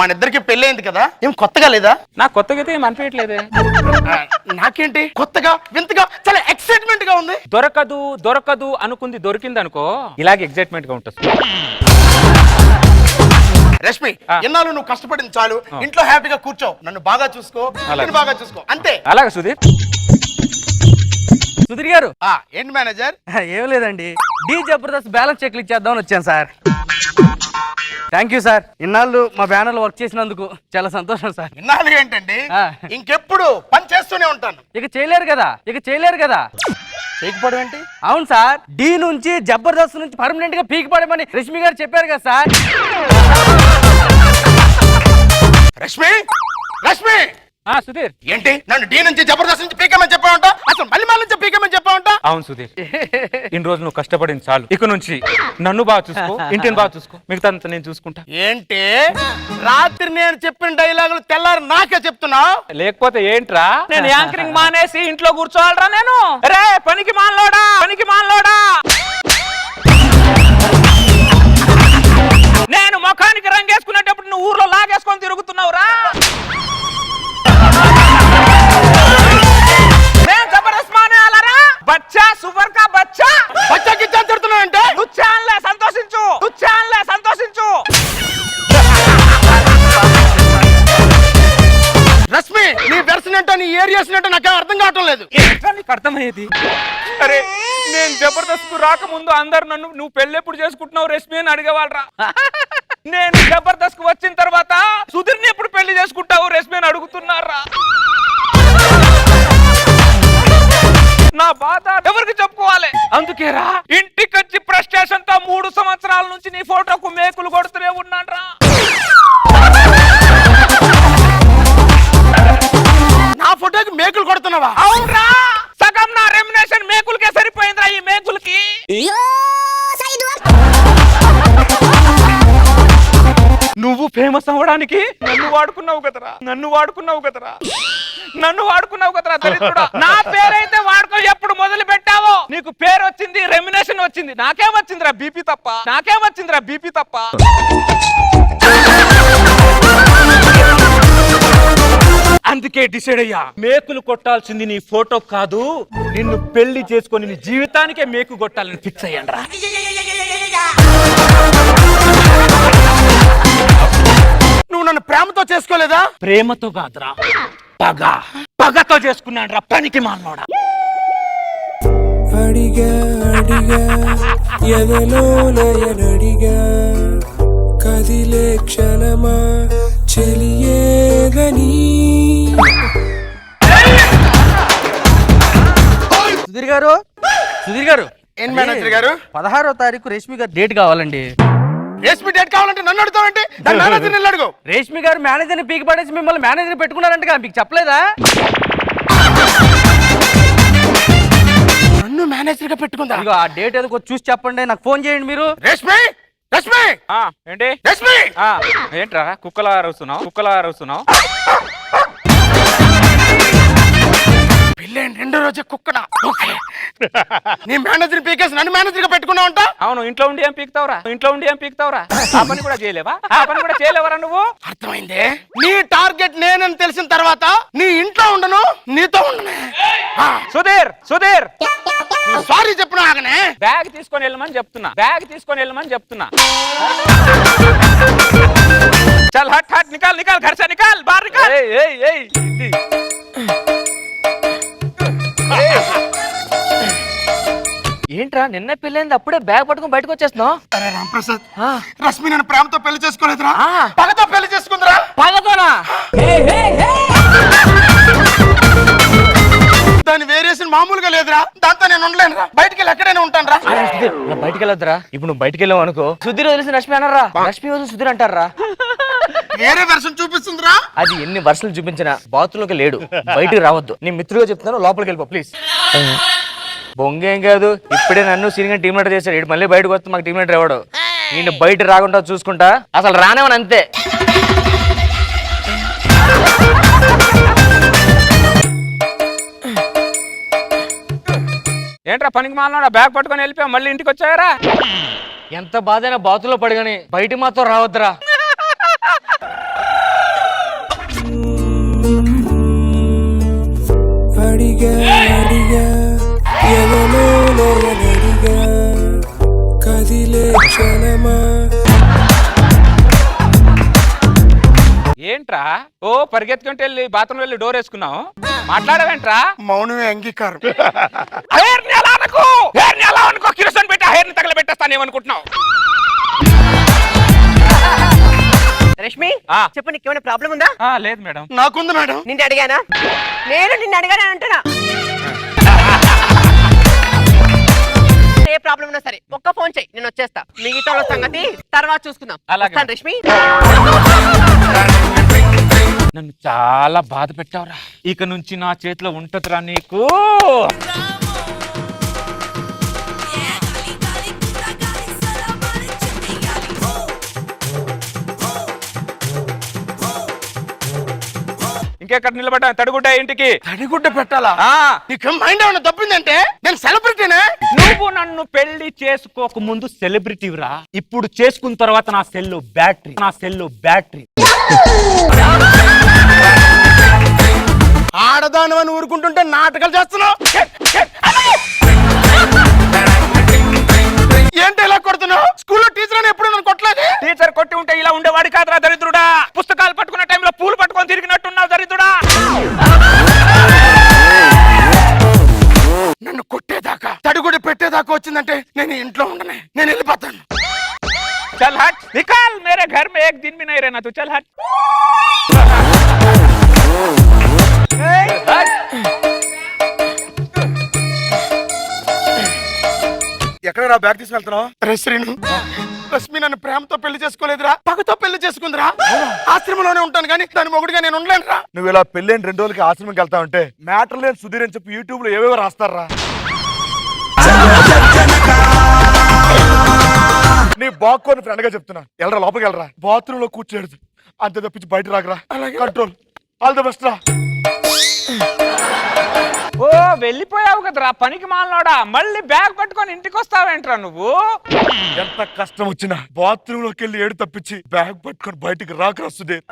మన ఇద్దరికి పెళ్ళైంది కదా, ఏం కొత్తగా లేదా? నాకు కొత్తగా అయితే ఏం అనిపించట్లేదే. నాకేంటి కొత్తగా వింతగా చాలా ఎక్సైట్మెంట్ గా ఉంది. దొరకదు దొరకదు అనుకుంది దొరికింది అనుకో, ఇలాగే ఎక్సైట్మెంట్ గా ఉంటుంది. రష్మి, ఎన్నాళ్ళు నువ్వు కష్టపడింది చాలు, ఇంట్లో హ్యాపీగా కూర్చో, నన్ను బాగా చూసుకో, నన్ను బాగా చూసుకో, అంతే. అలాగే సుధీర్. సుధీర్ గారు, ఏంటి మేనేజర్? ఏం లేదండి, డి జబర్దస్త్ బ్యాలెన్స్ చెక్లు ఇచ్చేద్దామని వచ్చాను సార్. థ్యాంక్ యూ సార్, ఇన్నాళ్ళు మా బ్యానర్ వర్క్ చేసినందుకు చాలా సంతోషం సార్. ఇన్నాళ్ళు ఏంటండి, ఇంకెప్పుడు పని చేస్తూనే ఉంటాను. ఇక చేయలేరు కదా, చేయకపోవడం ఏంటి? అవును సార్, డి నుంచి జబర్దస్త్ నుంచి పర్మనెంట్ గా పీకి పడమని రష్మి గారు చెప్పారు కదా సార్. రష్మి, రష్మి, సుధీర్ ఏంటి నన్ను డి నుంచి జబర్దస్త్ నుంచి పీకమని చెప్పావంట? అసలు మళ్ళీ నుంచి పీకమని చెప్పావంట? అవును సుధీర్, ఇన్ని రోజులు నువ్వు కష్టపడింది చాలు, ఇక నుంచి నన్ను బాగా చూసుకో, ఇంటిని బాగా చూసుకో, మిగతా నేను చూసుకుంటా. ఏంటి రాత్రి నేను చెప్పిన డైలాగులు తెల్లారి నాకే చెప్తున్నా? లేకపోతే ఏంట్రా, నేను యాంకరింగ్ మానేసి ఇంట్లో కూర్చోవాలరా నేను? రే పనికి మానలోడా, పనికి మానలోడా, నేను ముఖానికి రంగేసుకునేటప్పుడు నువ్వు ఊర్లో లాగేసుకొని తిరుగుతున్నావురా. నేను జబర్దస్త్ మానేయాలరా? బచ్చా సువర్ కా బచ్చా, బచ్చా గిచ్చా తిడుతున్నానంటే నుచ్చాన్లే సంతోషించు, నుచ్చాన్లే సంతోషించు. రష్మి, నీ వెర్షన్ ఏంటో నీ ఏరియాస్ ఏంటో నాకేం అర్థం కావటం లేదు. నీకు అర్థమయ్యేది? అరే నేను జబర్దస్త్ కు రాకముందు అందరు నన్ను నువ్వు పెళ్ళెప్పుడు చేసుకుంటున్నావు రష్మి అని అడిగేవాళ్ళరా. నేను జబర్దస్త్ కు వచ్చిన తర్వాత సుధీర్ని ఎప్పుడు పెళ్లి చేసుకుంటావు రష్మి అని అడుగుతున్నారా. నా బాధ ఎవరికి చెప్పుకోవాలి? అందుకేరా ఇంటికి వచ్చి ఫ్రస్ట్రేషన్ తో 3 సంవత్సరాల నుంచి నీ ఫోటోకు మేకులు కొడుతూనే ఉన్నాన్రా. నా ఫోటోకి మేకులు కొడుతున్నావా? అవునరా, సగం నా రెమ్యునేషన్ మేకులకే సరిపోయిందిరా. ఈ మేకులకి నువ్వు ఫేమస్ అవ్వడానికి నన్ను వాడుకున్నావు కదరా, దరిద్రుడా. నా పేరైతే వాడుకో ఎప్పుడు మొదలు పెట్టావో నీకు పేరు వచ్చింది, రెమ్యునేషన్ వచ్చింది. నాకేమొచ్చిందిరా బీపీ తప్ప. అందుకే డిసైడ్ అయ్యా, మేకులు కొట్టాల్సింది నీ ఫోటో కాదు, నిన్ను పెళ్లి చేసుకొని నీ జీవితానికే మేకు కొట్టాలని ఫిక్స్ అయ్యాన్రా. నువ్వు నన్ను ప్రేమతో చేసుకోలేదా? ప్రేమతో కాదురా, పగతో చేసుకున్నాను రా, పనికి మానోడా. అడిగా ఎదలోనయనడిగా కదిలే క్షణమా చెలియేగని. సుధీర్ గారు, ఏం మేనేజర్ గారు? 16వ తారీఖు రేష్మి గారు డేట్ కావాలండి. రేష్మి డేట్ కావాలంటే నన్ను అడుగుతావంటే? మేనేజర్ అడుగు. రేష్మి గారు మేనేజర్ ని పీకి పడేసి మిమ్మల్ని మేనేజర్ పెట్టుకున్నారంట, మీకు చెప్పలేదా? నన్ను మేనేజర్ గా పెట్టుకుందా? ఇదిగో ఆ డేట్ ఏదో చూసి చెప్పండి, నాకు ఫోన్ చేయండి మీరు. రేష్మి, రష్మి, ఏంటి రష్మి, ఏంట్రా కుక్కలా అరుస్తున్నావు? పెళ్ళైన 2వ రోజే కుక్కనా? నీ మేనేజర్ పీకేసి నన్ను మేనేజర్ గా పెట్టుకున్నావంట? అవును, ఇంట్లో ఉండి ఏం పీకుతావురా? ఆ పని కూడా చేయలేవరా నువ్వు? అర్థమైంది. నీ టార్గెట్ నేనని తెలిసిన తర్వాత నీ ఇంట్లో ఉండను, నీతో ఉండను. సుధీర్ సారీ చెప్పిన ఆగనే. బ్యాగ్ తీసుకొని వెళ్ళమని చెప్తున్నా. చల్ హట్ నికాల్ घर से निकाल, बाहर निकाल. ఏంట్రా నిన్న పెళ్ళైంది, అప్పుడే బ్యాగ్ పట్టుకుని బయటకు వచ్చేస్తున్నావు? అరే రాంప్రసాద్, రష్మి నన్ను ప్రేమతో పెళ్లి చేసుకోలేదురా, పగతో పెళ్లి చేసుకుందిరా. పగతోనా? దాని వేరియేషన్ మామూలుగా లేదురా, దాంతో నేను ఉండలేనురా. బయటికి వెళ్ళి ఎక్కడైనా ఉంటాను రా. బయటికి వెళ్ళొద్దురా, ఇప్పుడు నువ్వు బయటికి వెళ్ళావు అనుకో, సుధీర్ వదిలేసి రష్మి అన్నారా, రష్మి వదిలి సుధీర్ అంటారా? వేరే వెర్షన్ చూపిస్తుందిరా. అది ఎన్ని వర్షాలు చూపించినా బాత్రూంలోకి లేడు, బయటికి రావద్దు. నేను మిత్రుగా చెప్తున్నాను, లోపలికి వెళ్ళిపో ప్లీజ్. బొంగేం కాదు, ఇప్పుడే నన్ను సీనియర్ టీమ్ లీడర్ చేశాడు, ఇటు మళ్ళీ బయటకు వస్తే మాకు టీమ్ లీడర్ ఎవడు? నేను బయట రాకుండా చూసుకుంటా, అసలు రానేవని అంతే. ఏంట్రా పనికి మాలనాడా, బ్యాగ్ పట్టుకొని వెళ్ళిపోయా, మళ్ళీ ఇంటికి వచ్చాయరా? ఎంత బాధైనా బాతులో పడగాని బయట మాత్రం రావద్దురా. అడిగా అడిగా ఎదలోనడిగా కదిలే క్షణమా. ఏంట్రా ఓ పరిగెత్తుకుంటూ వెళ్ళి బాత్రూమ్ వెళ్ళి డోర్ వేసుకున్నావు, మాట్లాడవేంట్రా? మౌనమే అంగీకారం. హెయిర్ ని ఎలా అనుకో కిరసన్ పెట్టి హెయిర్ ని తగలబెట్టేస్తాను ఏమనుకుంటున్నావు? రష్మి చెప్పు, నీకు ఏమైనా ప్రాబ్లం ఉందా? లేదు మేడం. నాకుంది మేడం. నిన్ను అడిగానా? నేను నిన్ను అడిగానా అంటున్నా. ఏ ప్రాబ్లం ఉన్నా సరే ఒక్క ఫోన్ చెయ్యి, నేను వచ్చేస్తా. మిగతా సంగతి తర్వాత చూసుకుందాం. అలాగే రష్మి. నన్ను చాలా బాధ పెట్టావురా, ఇక నుంచి నా చేతిలో ఉంటదిరా నీకు. ఇంకెక్కడ నిలబడ్డా? తడిగుడ్డ ఇంటికి తడిగుడ్డ పెట్టాలా? నీకు మైండ్ ఏమైనా తప్పిందంటే నేను సెలబ్రిటీనే. నువ్వు నన్ను పెళ్లి చేసుకోక ముందు సెలబ్రిటీరా, ఇప్పుడు చేసుకున్న తర్వాత నా సెల్లో బ్యాటరీ. ఆడదానమని ఊరుకుంటుంటే నాటకాలు చేస్తున్నావు. ఏంటి ఇలా కొడుతున్నావు? స్కూల్లో టీచర్ అని ఎప్పుడు నన్ను కొట్టలేదు. టీచర్ కొట్టి ఉంటే ఇలా ఉండేవాడి కాదురా దరిద్రుడా. పుస్తకాలు పట్టుకున్న టైంలో పూలు పట్టుకొని తిరిగినట్టున్నావు దరిద్రుడా. నన్ను కొట్టేదాకా తడిగుడి పెట్టేదాకా వచ్చిందంటే నేను ఇంట్లో ఉండనే, నేను వెళ్ళిపోతాను. चल हट, निकाल, मेरे घर में एक दिन भी नहीं रहना तू, चल हट. ఎక్కడ రా బ్యాగ్ తీసుకెళ్తున్నావు? శ్రీను, రష్మి నన్ను ప్రేమతో పెళ్లి చేసుకోలేదురా, పగతో పెళ్లి చేసుకుందిరా. ఆశ్రమంలోనే ఉంటాను కానీ దాని మొగుడిగా నేను ఉండలేనురా. నువ్వు ఇలా పెళ్ళైన 2 రోజులకి ఆశ్రమంకి వెళ్తా ఉంటే మ్యాటర్ లేని సుధీర్ అని చెప్పి యూట్యూబ్ లో ఏవేవో రాస్తారా. నీ బాక్కోని ఫ్రెండ్ గా చెప్తున్నా, వెళ్ళరా లోపలికి వెళ్ళరా. బాత్రూమ్ లో కూర్చోడు, అంతే తప్పించి బయట రాకరా. అలాగే కంట్రోల్. ఆల్ ది బెస్ట్ రా. ఓ వెళ్ళిపోయావు కదరా పనికి మాలనోడా, మళ్ళీ బ్యాగ్ పట్టుకొని ఇంటికి వస్తావేంట్రా నువ్వు? ఎంత కష్టం వచ్చినా బాత్రూమ్ లోకి వెళ్ళి ఏడు తప్పించి బ్యాగ్ పట్టుకొని బయటికి రాకరా సుధీర్.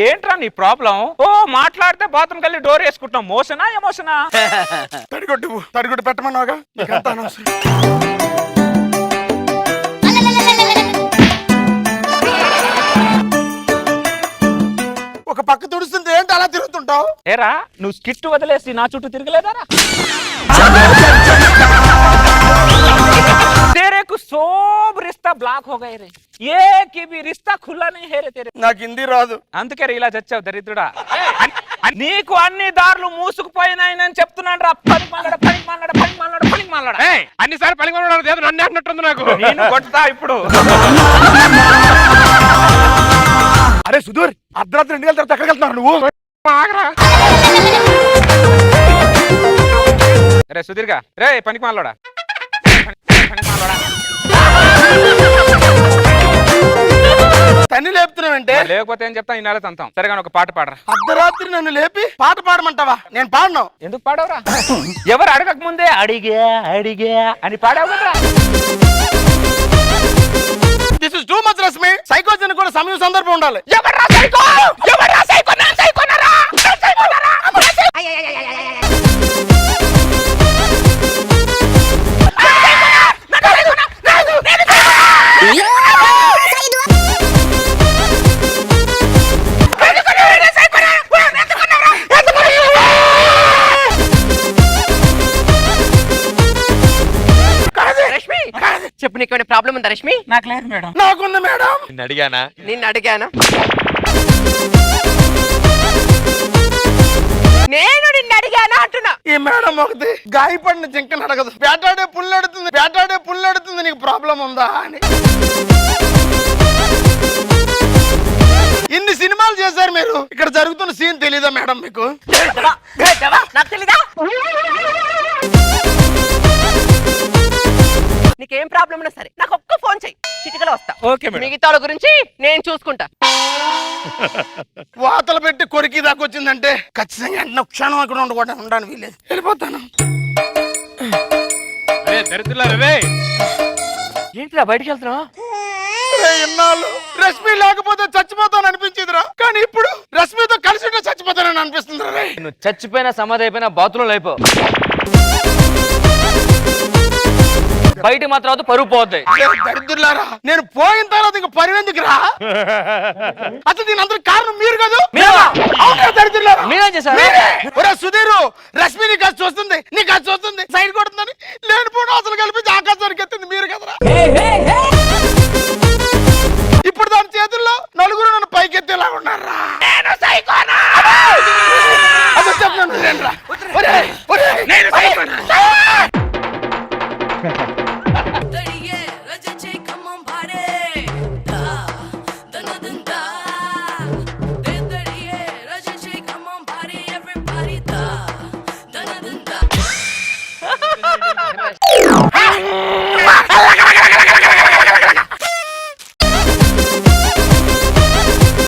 ఏంట్రా నీ ప్రాబ్లం? ఓ మాట్లాడితే బాత్రూమ్ వెళ్ళి డోర్ వేసుకుంటాం. మోసనా ఎమోషనా? తడిగుడ్డు పెట్టమన్నావుగా, నీకంతా అనవసరం. ఒక పక్క తుడుస్తుంది ఏంటి అలా తిరుగుతుంటావు? ఏరా నువ్వు స్కిట్ వదిలేసి నా చుట్టూ తిరగలేదారా? तेरे को सब रिश्ता ब्लॉक हो गए रे, एक भी रिश्ता खुला नहीं है रे तेरे. నాకు హిందీ రాదు, అందుకే రే ఇలా చచ్చావు దరిద్రుడా. నీకు అన్ని దారులు మూసుకుపోయినాయని చెప్తున్నాను రా. పనికి మాలడ. అన్నిసార్లు పనికి మాలడు నన్ను అంటున్నట్టుంది నాకు. నేను కొడతా ఇప్పుడు. అరే సుధీర్, అర్ధరాత్రి 2 గంటల తర్వాత ఎక్కడికి వెళ్తున్నారు నువ్వు? రే సుధీర్గా, రే పనికి మాలడా. తన్ని లేపుతున్నావంటే? లేకపోతే ఏం చెప్తా, ఇన్నాళ్ళ తంతాం. సరేగా ఒక పాట పాడరా. అర్ధరాత్రి నన్ను లేపి పాట పాడమంటావా? నేను పాడను. ఎందుకు పాడవురా? ఎవరు అడగక ముందే అడిగా అని పాడావు కదరా. This is too much Rashmi. సైకోజన్ కూడా సమయం సందర్భం ఉండాలి. ఎవర్రా సైకో? నేను సైకోనరా? చెప్పు, నీకు ఏమైనా ప్రాబ్లం ఉందా రష్మి? నాకు లేదు మేడం. నాకుంది మేడం. నిన్ను అడిగానా? నేను నిన్ను అడిగానా అంటున్నా. ఈ మేడం ఒకటి గాయపడిన జింకను అడగదు, వేటాడే పుల్లడుతుంది నీకు ప్రాబ్లం ఉందా అని. ఇన్ని సినిమాలు చేశారు మీరు, ఇక్కడ జరుగుతున్న సీన్ తెలీదా మేడం మీకు? నాకు తెలీదా? నీకేం ప్రాబ్లం ఉన్నా సరే నాకు ఒక్క ఫోన్ చెయ్యి, చిటికలో వస్తా. Okay madam. మిగతా గురించి నేను చూసుకుంటా. వాతలు పెట్టి కొరికి దాకా వచ్చిందంటే ఖచ్చితంగా క్షణం అక్కడ ఉండకూడదు, ఉండడానికి వీలేదు, వెళ్ళిపోతాను. దరిద్రులారా రే. ఏంటిరా బయటికి వెళ్తున్నావు? ఇన్నాళ్ళు రష్మి లేకపోతే చచ్చిపోతాను అనిపించిందిరా, కానీ ఇప్పుడు రష్మితో కలిసి ఉంటే చచ్చిపోతానని అనిపిస్తుందిరా రే. నువ్వు చచ్చిపోయినా సమాధి అయిపోయినా బాత్రూంలో అయిపో. బయట మాత్రం పరుగు పోతాయి. దరిద్రులారా, నేను పోయిన తర్వాత ఇంక పరివెందుకు రా? అసలు దీని అందరికి కారణం మీరు కాదు. దరిద్రులారా, మీరేం చేశారు? ఒరే సుధీరు, రష్మి నీకు అది చూస్తుంది, నీకు అది చూస్తుంది, సైడ్ కొడుతుందని లేనిపోవడం అసలు కలిపి ఆకాశానికి ఎత్తింది మీరు కదరా. ఇప్పుడు దాని చేతుల్లో నలుగురు నన్ను పైకెత్తేలా ఉన్నారా? నేను సైకోనా? అదే చెప్తున్నాను రేండ్రా. ఒరేయ్, ఒరేయ్, నేను సైకోనా?